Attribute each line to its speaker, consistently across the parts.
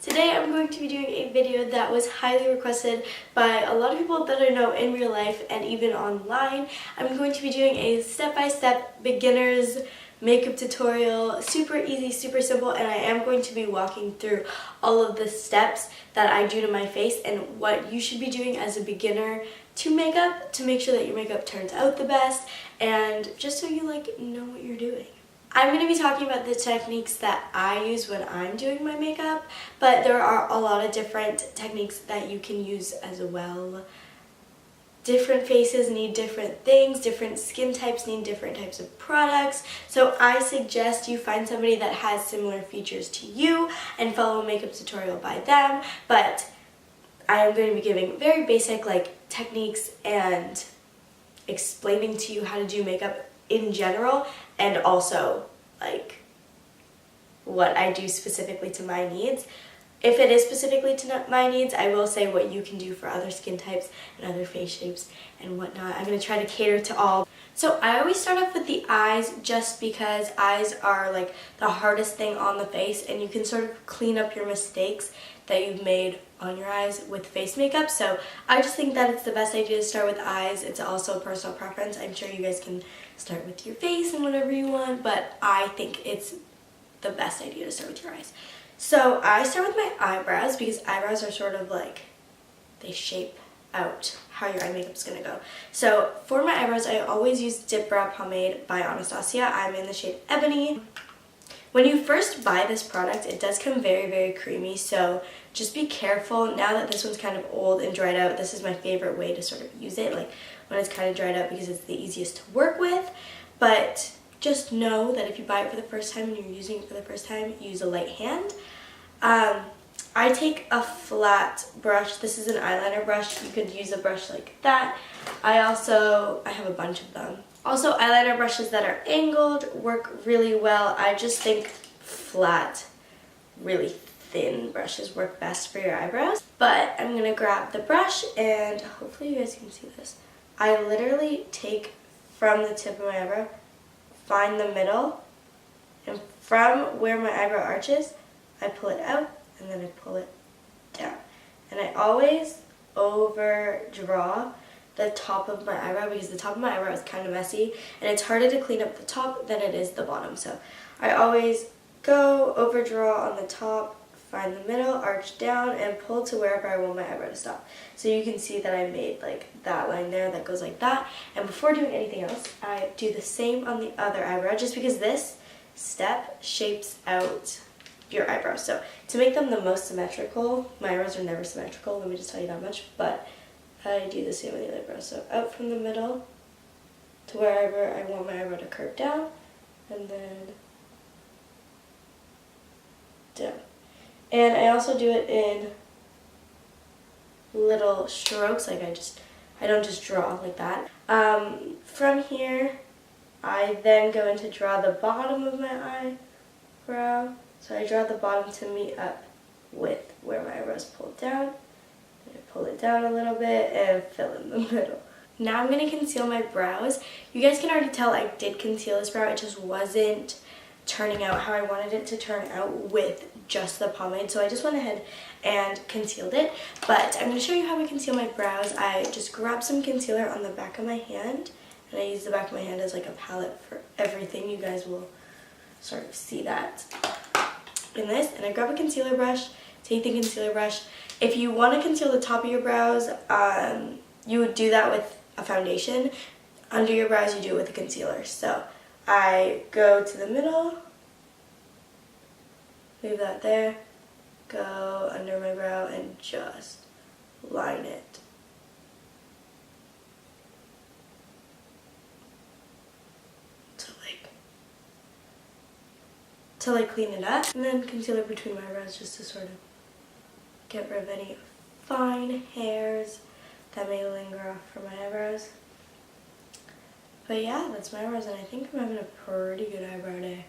Speaker 1: Today I'm going to be doing a video that was highly requested by a lot of people that I know in real life and even online. I'm going to be doing a step-by-step beginner's makeup tutorial, super easy, super simple, and I am going to be walking through all of the steps that I do to my face and what you should be doing as a beginner to makeup to make sure that your makeup turns out the best and just so you know what you're doing. I'm going to be talking about the techniques that I use when I'm doing my makeup, but there are a lot of different techniques that you can use as well. Different faces need different things, different skin types need different types of products, so I suggest you find somebody that has similar features to you and follow a makeup tutorial by them, but I am going to be giving very basic techniques and explaining to you how to do makeup in general, and also what I do specifically to my needs. If it is specifically to my needs, I will say what you can do for other skin types and other face shapes and whatnot. I'm going to try to cater to all. So I always start off with the eyes just because eyes are the hardest thing on the face, and you can sort of clean up your mistakes that you've made on your eyes with face makeup. So I just think that it's the best idea to start with eyes. It's also personal preference. I'm sure you guys can start with your face and whatever you want, but I think it's the best idea to start with your eyes. So I start with my eyebrows because eyebrows are sort of they shape out how your eye makeup is going to go. So for my eyebrows, I always use Dip Brow Pomade by Anastasia. I'm in the shade Ebony. When you first buy this product, it does come very, very creamy, so just be careful. Now that this one's kind of old and dried out, this is my favorite way to sort of use it, when it's kind of dried out, because it's the easiest to work with. But just know that if you buy it for the first time and you're using it for the first time, use a light hand. I take a flat brush. This is an eyeliner brush. You could use a brush like that. I have a bunch of them. Also, eyeliner brushes that are angled work really well. I just think flat, really thin brushes work best for your eyebrows. But I'm going to grab the brush, and hopefully you guys can see this. I literally take from the tip of my eyebrow, find the middle, and from where my eyebrow arches, I pull it out, and then I pull it down. And I always overdraw the top of my eyebrow because the top of my eyebrow is kind of messy, and it's harder to clean up the top than it is the bottom. So I always go overdraw on the top, find the middle, arch down, and pull to wherever I want my eyebrow to stop. So you can see that I made that line there that goes like that. And before doing anything else, I do the same on the other eyebrow, just because this step shapes out your eyebrows. So to make them the most symmetrical, my eyebrows are never symmetrical, let me just tell you that much, but I do the same with the other eyebrows. So out from the middle to wherever I want my eyebrow to curve down, and then down. And I also do it in little strokes, I don't just draw like that. From here, I then go in to draw the bottom of my eyebrow. So I draw the bottom to meet up with where my eyebrows pulled down. And I pull it down a little bit and fill in the middle. Now I'm going to conceal my brows. You guys can already tell I did conceal this brow. It just wasn't turning out how I wanted it to turn out with just the pomade. So I just went ahead and concealed it. But I'm going to show you how I conceal my brows. I just grab some concealer on the back of my hand. And I use the back of my hand as a palette for everything. You guys will sort of see that in this. And I grab a concealer brush, take the concealer brush. If you want to conceal the top of your brows, you would do that with a foundation. Under your brows, you do it with a concealer. So I go to the middle, leave that there, go under my brow and just line it. To clean it up, and then concealer between my eyebrows just to sort of get rid of any fine hairs that may linger off from my eyebrows. But yeah, that's my eyebrows, and I think I'm having a pretty good eyebrow day.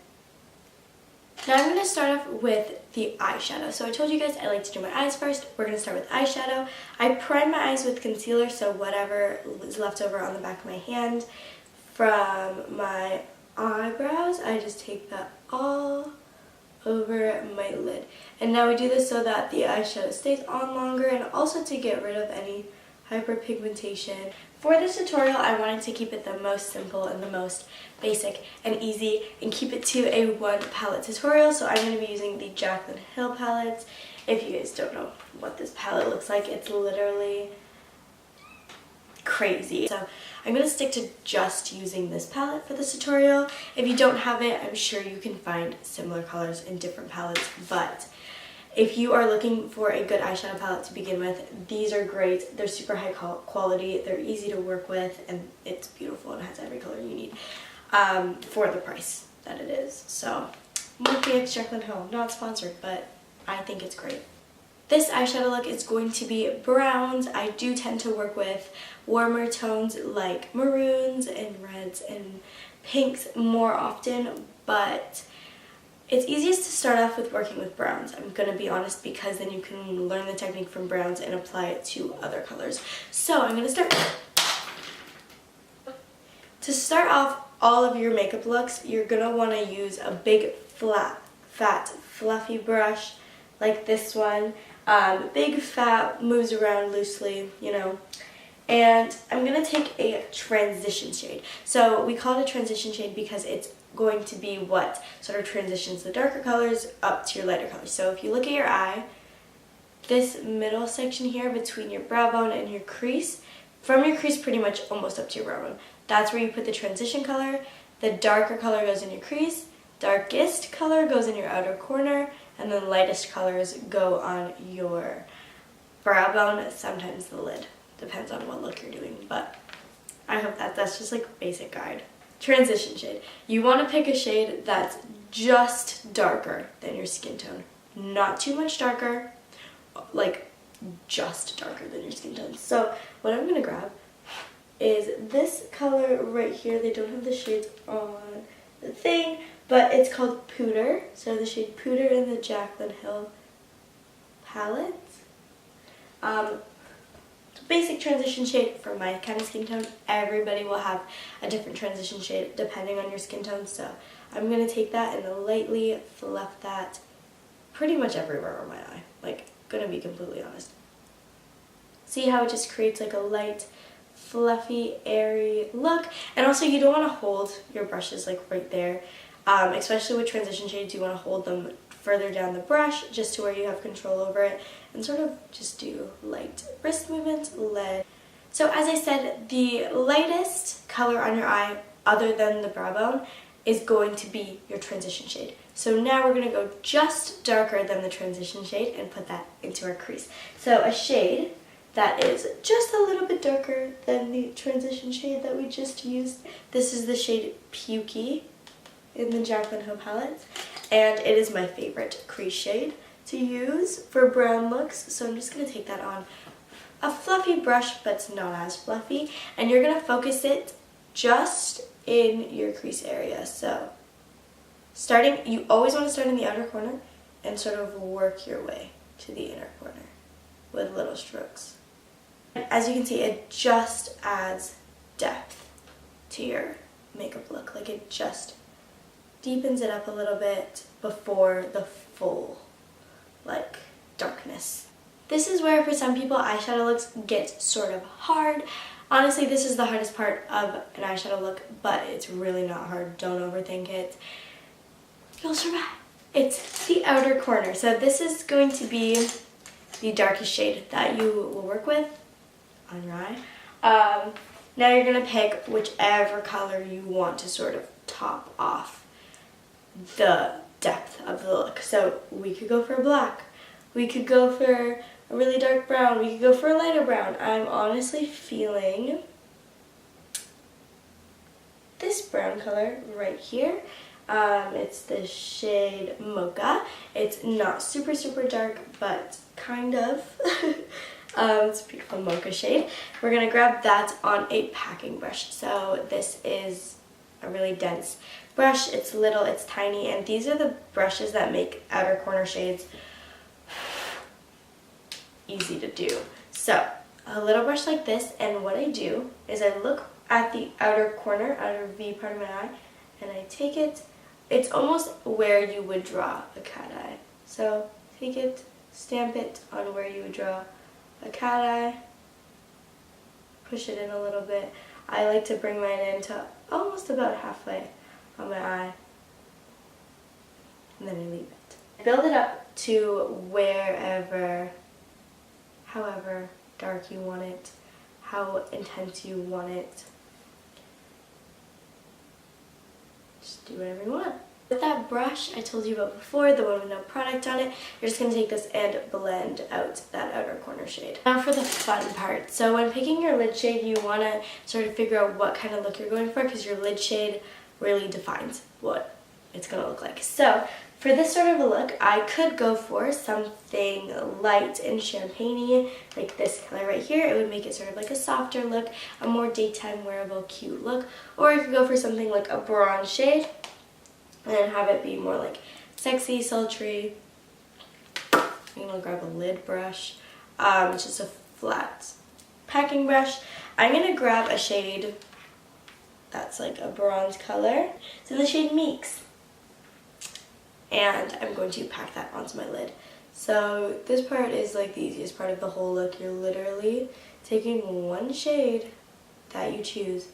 Speaker 1: Now I'm going to start off with the eyeshadow. So I told you guys I like to do my eyes first. We're going to start with eyeshadow. I prime my eyes with concealer, so whatever is left over on the back of my hand from my eyebrows, I just take that all over my lid. And now we do this so that the eyeshadow stays on longer and also to get rid of any hyperpigmentation. For this tutorial, I wanted to keep it the most simple and the most basic and easy and keep it to a one palette tutorial. So I'm going to be using the Jaclyn Hill palettes. If you guys don't know what this palette looks like, it's literally crazy. So I'm going to stick to just using this palette for this tutorial. If you don't have it, I'm sure you can find similar colors in different palettes, but if you are looking for a good eyeshadow palette to begin with, these are great. They're super high quality, they're easy to work with, and it's beautiful and has every color you need for the price that it is. So, Morphe x Jaclyn Hill, not sponsored, but I think it's great. This eyeshadow look is going to be browns. I do tend to work with warmer tones like maroons and reds and pinks more often, but it's easiest to start off with working with browns, I'm going to be honest, because then you can learn the technique from browns and apply it to other colors. So I'm going to start. To start off all of your makeup looks, you're going to want to use a big, flat, fluffy brush like this one. Big, fat, moves around loosely, you know. And I'm going to take a transition shade. So we call it a transition shade because it's going to be what sort of transitions the darker colors up to your lighter colors. So if you look at your eye, this middle section here between your brow bone and your crease, from your crease pretty much almost up to your brow bone, that's where you put the transition color. The darker color goes in your crease, darkest color goes in your outer corner, and the lightest colors go on your brow bone, sometimes the lid. Depends on what look you're doing, but I hope that's just like a basic guide. Transition shade. You want to pick a shade that's just darker than your skin tone. Not too much darker, like just darker than your skin tone. So what I'm going to grab is this color right here. They don't have the shades on the thing, but it's called Pooter. So the shade Pooter in the Jaclyn Hill palette. Basic transition shade for my kind of skin tone. Everybody will have a different transition shade depending on your skin tone, so I'm going to take that and lightly fluff that pretty much everywhere on my eye, like, going to be completely honest. See how it just creates like a light, fluffy, airy look, and also you don't want to hold your brushes like right there, especially with transition shades. You want to hold them further down the brush just to where you have control over it and sort of just do light wrist movements. So as I said, the lightest color on your eye other than the brow bone is going to be your transition shade. So now we're going to go just darker than the transition shade and put that into our crease. So a shade that is just a little bit darker than the transition shade that we just used. This is the shade Pukey in the Jaclyn Hill palette, and it is my favorite crease shade to use for brown looks. So I'm just going to take that on a fluffy brush, but it's not as fluffy, and you're going to focus it just in your crease area. So you always want to start in the outer corner and sort of work your way to the inner corner with little strokes. As you can see, it just adds depth to your makeup look. Like, it just deepens it up a little bit before the full, like, darkness. This is where for some people eyeshadow looks get sort of hard. Honestly, this is the hardest part of an eyeshadow look, but it's really not hard. Don't overthink it. You'll survive. It's the outer corner. So this is going to be the darkest shade that you will work with on your eye. Now you're going to pick whichever color you want to sort of top off the depth of the look. So we could go for black. We could go for a really dark brown. We could go for a lighter brown. I'm honestly feeling this brown color right here. It's the shade Mocha. It's not super, super dark, but kind of. It's a beautiful mocha shade. We're going to grab that on a packing brush. So this is a really dense brush. It's little, it's tiny, and these are the brushes that make outer corner shades easy to do. So a little brush like this, and what I do is I look at the outer corner, outer V part of my eye, and I take it it's almost where you would draw a cat eye. So take it, stamp it on where you would draw a cat eye, push it in a little bit. I like to bring mine in to almost about halfway on my eye, and then I leave it. Build it up to wherever, however dark you want it, how intense you want it. Just do whatever you want. With that brush I told you about before, the one with no product on it, you're just going to take this and blend out that outer corner shade. Now for the fun part. So when picking your lid shade, you want to sort of figure out what kind of look you're going for, because your lid shade really defines what it's going to look like. So for this sort of a look, I could go for something light and champagne-y, like this color right here. It would make it sort of like a softer look, a more daytime wearable, cute look. Or you could go for something like a bronze shade, and then have it be more like sexy, sultry. I'm gonna grab a lid brush, which is a flat packing brush. I'm gonna grab a shade that's like a bronze color. It's in the shade Meeks. And I'm going to pack that onto my lid. So this part is like the easiest part of the whole look. You're literally taking one shade that you choose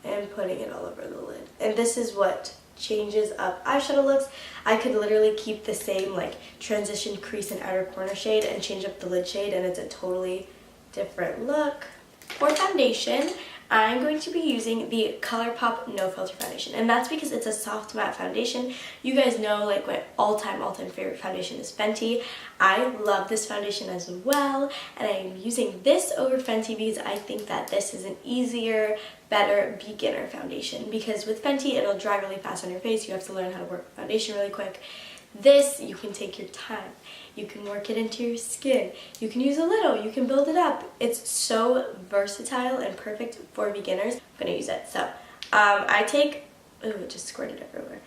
Speaker 1: and putting it all over the lid. And this is what changes up eyeshadow looks. I could literally keep the same like transition crease and outer corner shade and change up the lid shade, and it's a totally different look. For foundation, I'm going to be using the ColourPop No Filter foundation, and that's because it's a soft matte foundation. You guys know like my all-time favorite foundation is Fenty. I love this foundation as well, and I'm using this over Fenty because I think that this is an easier, better beginner foundation, because with Fenty it'll dry really fast on your face. You have to learn how to work with foundation really quick. This, you can take your time. You can work it into your skin. You can use a little. You can build it up. It's so versatile and perfect for beginners. I'm going to use it. So, I take... Ooh, it just squirted everywhere.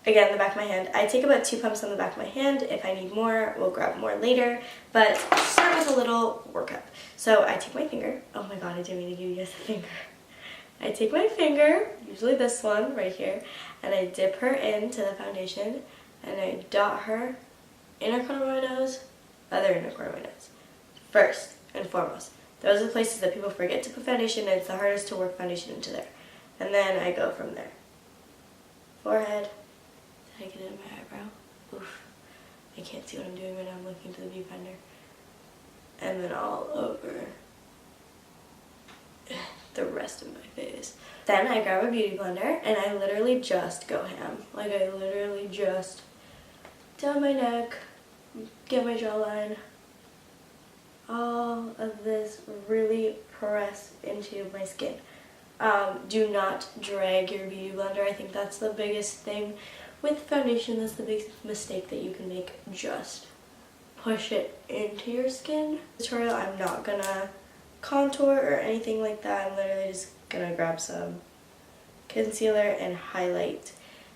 Speaker 1: Again, the back of my hand. I take about 2 pumps on the back of my hand. If I need more, we'll grab more later. But start with a little workup. So, I take my finger. Oh my god, I didn't mean to give you guys a finger. I take my finger, usually this one right here, and I dip her into the foundation. And I dot her inner corner of my nose, other inner corner of my nose. First and foremost. Those are the places that people forget to put foundation, and it's the hardest to work foundation into there. And then I go from there. Forehead. Did I get it in my eyebrow? Oof. I can't see what I'm doing right now. I'm looking to the viewfinder. And then all over the rest of my face. Then I grab a beauty blender and I literally just go ham. Like I literally just down my neck, get my jawline, all of this really press into my skin. Do not drag your beauty blender. I think that's the biggest thing with foundation. That's the biggest mistake that you can make. Just push it into your skin. This tutorial, I'm not gonna contour or anything like that. I'm literally just gonna grab some concealer and highlight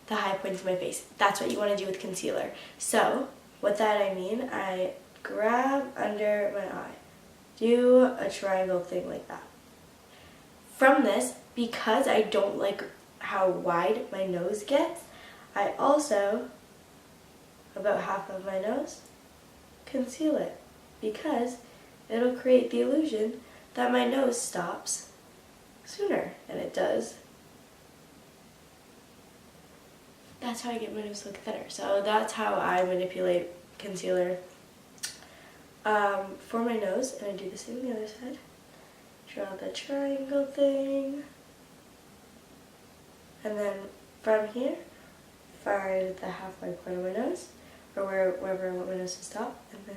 Speaker 1: the high points of my face. That's what you want to do with concealer. So with that I mean I grab under my eye, do a triangle thing like that. From this, because I don't like how wide my nose gets, I also, about half of my nose, conceal it, because it'll create the illusion that my nose stops sooner, and it does. That's how I get my nose to look thinner. So that's how I manipulate concealer for my nose, and I do the same on the other side. Draw the triangle thing, and then from here, find the halfway point of my nose, or wherever I want my nose to stop, and then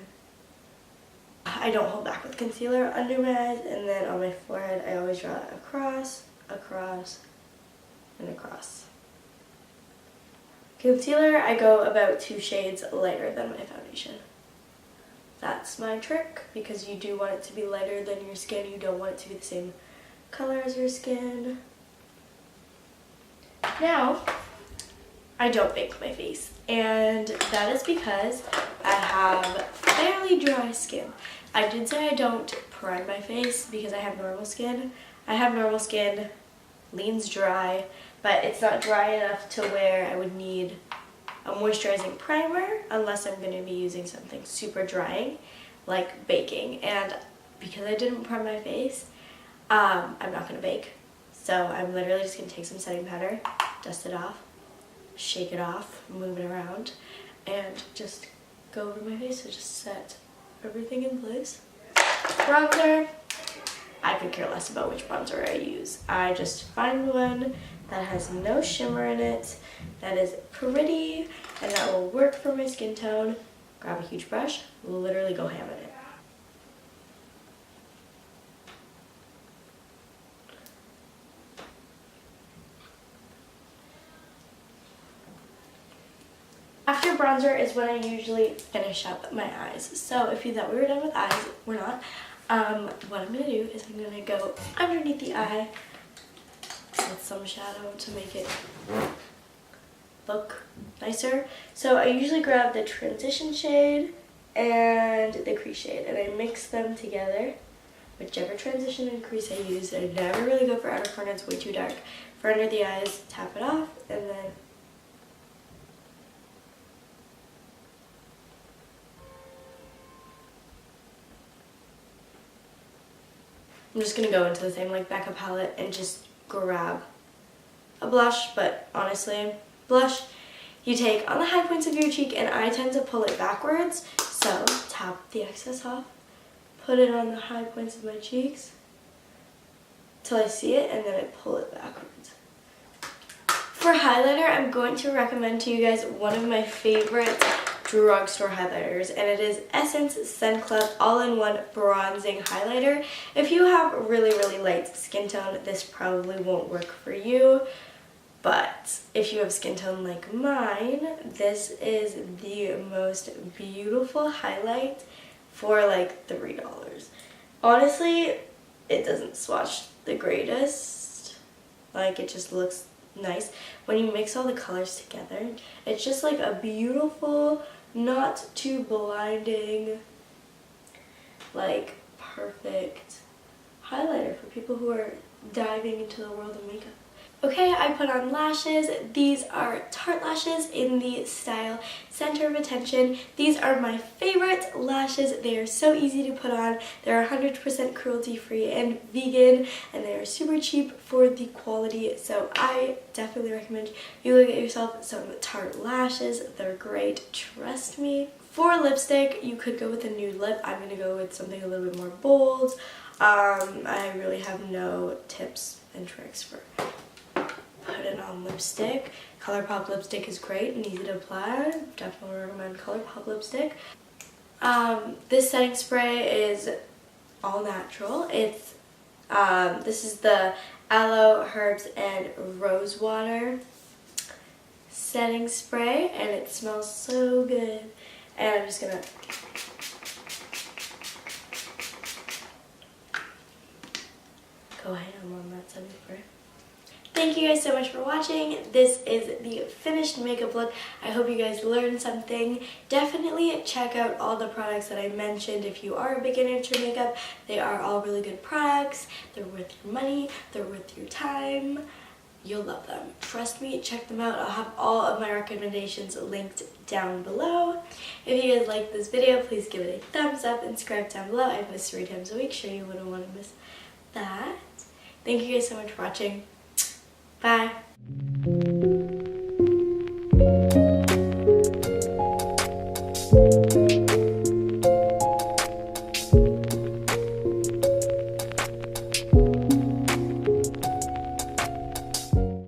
Speaker 1: I don't hold back with concealer under my eyes, and then on my forehead I always draw across, across, and across. Concealer, I go about 2 shades lighter than my foundation. That's my trick, because you do want it to be lighter than your skin. You don't want it to be the same color as your skin. Now, I don't bake my face, and that is because I have fairly dry skin. I did say I don't prime my face because I have normal skin. I have normal skin, leans dry, but it's not dry enough to where I would need a moisturizing primer unless I'm going to be using something super drying like baking. And because I didn't prep my face, I'm not going to bake. So I'm literally just going to take some setting powder, dust it off, shake it off, move it around, and just go over my face to just set everything in place. Bronzer. I could care less about which bronzer I use. I just find one that has no shimmer in it, that is pretty, and that will work for my skin tone. Grab a huge brush, literally go ham at it. After bronzer is when I usually finish up my eyes. So if you thought we were done with eyes, we're not. What I'm going to do is I'm going to go underneath the eye with some shadow to make it look nicer. So I usually grab the transition shade and the crease shade, and I mix them together. Whichever transition and crease I use, I never really go for outer corner, it's way too dark. For under the eyes, tap it off, and then I'm just going to go into the same like backup palette and just grab a blush, but honestly, blush you take on the high points of your cheek, and I tend to pull it backwards, so tap the excess off, put it on the high points of my cheeks till I see it, and then I pull it backwards. For highlighter, I'm going to recommend to you guys one of my favorite drugstore highlighters, and it is Essence Sun Club All-in-One Bronzing Highlighter. If you have really light skin tone, this probably won't work for you, but if you have skin tone like mine, this is the most beautiful highlight for like $3. Honestly, it doesn't swatch the greatest, like it just looks nice. When you mix all the colors together, it's just like a beautiful, not too blinding, like perfect highlighter for people who are diving into the world of makeup. Okay, I put on lashes. These are Tarte lashes in the style Center of Attention. These are my favorite lashes. They are so easy to put on. They're 100% cruelty-free and vegan, and they are super cheap for the quality. So I definitely recommend you go get yourself some Tarte lashes. They're great, trust me. For lipstick, you could go with a nude lip. I'm going to go with something a little bit more bold. I really have no tips and tricks for putting on lipstick. ColourPop lipstick is great and easy to apply. Definitely recommend ColourPop lipstick. This setting spray is all natural. It's this is the Aloe, Herbs, and Rose Water setting spray, and it smells so good. And I'm just gonna go ahead on that setting spray. Thank you guys so much for watching. This is the finished makeup look. I hope you guys learned something. Definitely check out all the products that I mentioned if you are a beginner to makeup. They are all really good products. They're worth your money. They're worth your time. You'll love them. Trust me, check them out. I'll have all of my recommendations linked down below. If you guys like this video, please give it a thumbs up and subscribe down below. I post 3 times a week. Sure you wouldn't want to miss that. Thank you guys so much for watching. Bye.